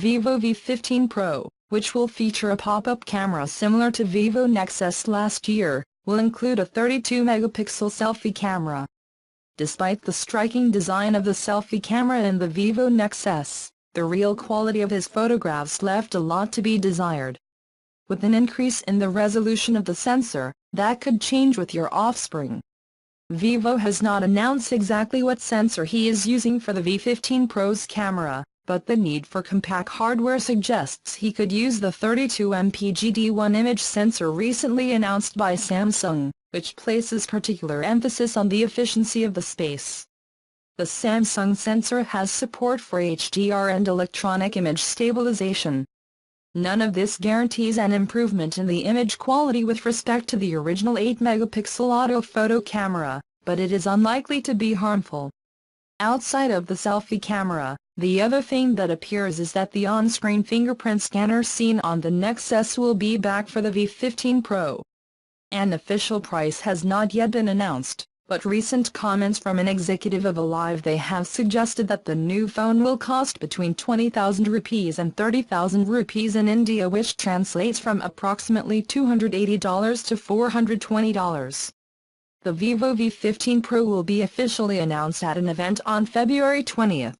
Vivo V15 Pro, which will feature a pop-up camera similar to Vivo Nex S last year, will include a 32-megapixel selfie camera. Despite the striking design of the selfie camera in the Vivo Nex S, the real quality of his photographs left a lot to be desired. With an increase in the resolution of the sensor, that could change with your offspring. Vivo has not announced exactly what sensor he is using for the V15 Pro's camera, but the need for compact hardware suggests he could use the 32 MP GD1 image sensor recently announced by Samsung, which places particular emphasis on the efficiency of the space. The Samsung sensor has support for HDR and electronic image stabilization. None of this guarantees an improvement in the image quality with respect to the original 8-megapixel autofoto camera, but it is unlikely to be harmful. Outside of the selfie camera, the other thing that appears is that the on-screen fingerprint scanner seen on the Nex S will be back for the V15 Pro. An official price has not yet been announced, but recent comments from an executive of Alive they have suggested that the new phone will cost between 20,000 rupees and 30,000 rupees in India, which translates from approximately $280 to $420. The Vivo V15 Pro will be officially announced at an event on February 20.